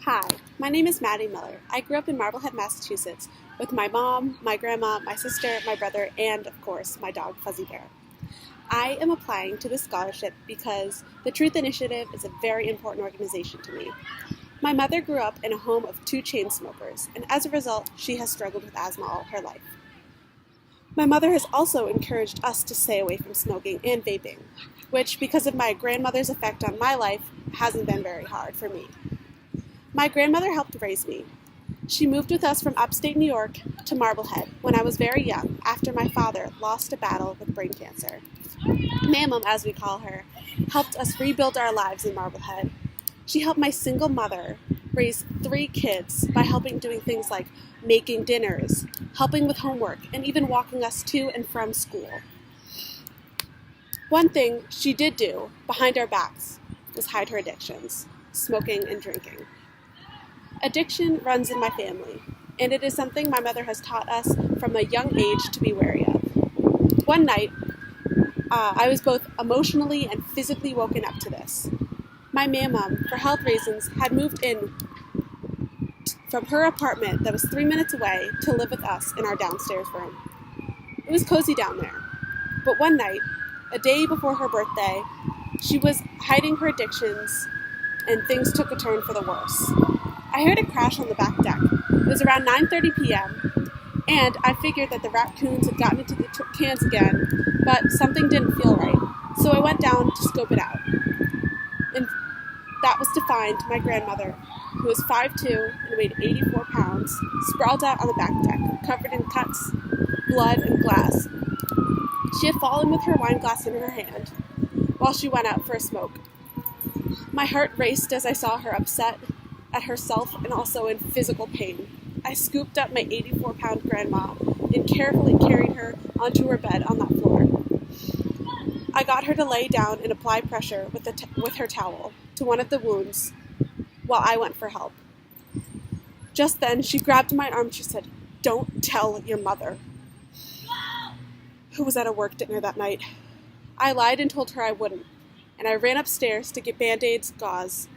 Hi, my name is Maddie Miller. I grew up in Marblehead, Massachusetts with my mom, my grandma, my sister, my brother, and, of course, my dog, Fuzzy Bear. I am applying to this scholarship because the Truth Initiative is a very important organization to me. My mother grew up in a home of two chain smokers, and as a result, she has struggled with asthma all her life. My mother has also encouraged us to stay away from smoking and vaping, which, because of my grandmother's effect on my life, hasn't been very hard for me. My grandmother helped raise me. She moved with us from upstate New York to Marblehead when I was very young after my father lost a battle with brain cancer. Mamam, as we call her, helped us rebuild our lives in Marblehead. She helped my single mother raise 3 kids by helping doing things like making dinners, helping with homework, and even walking us to and from school. One thing she did do behind our backs was hide her addictions, smoking and drinking. Addiction runs in my family, and it is something my mother has taught us from a young age to be wary of. One night, I was both emotionally and physically woken up to this. My mamam, for health reasons, had moved in from her apartment that was 3 minutes away to live with us in our downstairs room. It was cozy down there, but one night, a day before her birthday, she was hiding her addictions, and things took a turn for the worse. I heard a crash on the back deck. It was around 9:30 p.m., and I figured that the raccoons had gotten into the cans again, but something didn't feel right, so I went down to scope it out. And that was to find my grandmother, who was 5'2" and weighed 84 pounds, sprawled out on the back deck, covered in cuts, blood, and glass. She had fallen with her wine glass in her hand while she went out for a smoke. My heart raced as I saw her upset at herself and also in physical pain. I scooped up my 84-pound grandma and carefully carried her onto her bed on that floor. I got her to lay down and apply pressure with her towel to one of the wounds while I went for help. Just then, she grabbed my arm and she said, "Don't tell your mother," who was at a work dinner that night. I lied and told her I wouldn't, and I ran upstairs to get Band-Aids, gauze,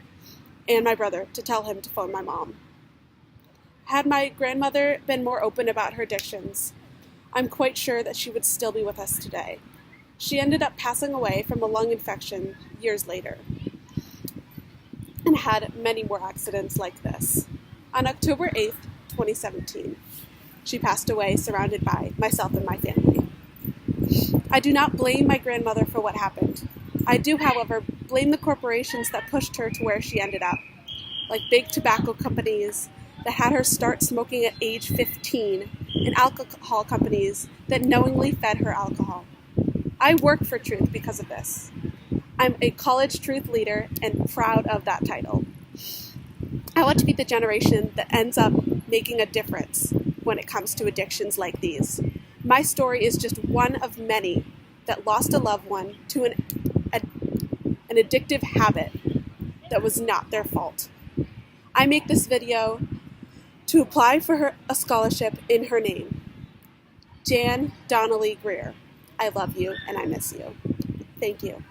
and my brother to tell him to phone my mom. Had my grandmother been more open about her addictions, I'm quite sure that she would still be with us today. She ended up passing away from a lung infection years later and had many more accidents like this. On October 8th, 2017, she passed away surrounded by myself and my family. I do not blame my grandmother for what happened. I do, however, blame the corporations that pushed her to where she ended up, like big tobacco companies that had her start smoking at age 15 and alcohol companies that knowingly fed her alcohol. I work for truth because of this. I'm a college truth leader and proud of that title. I want to be the generation that ends up making a difference when it comes to addictions like these. My story is just one of many that lost a loved one to an addictive habit that was not their fault. I make this video to apply for a scholarship in her name. Jan Donnelly Greer. I love you and I miss you. Thank you.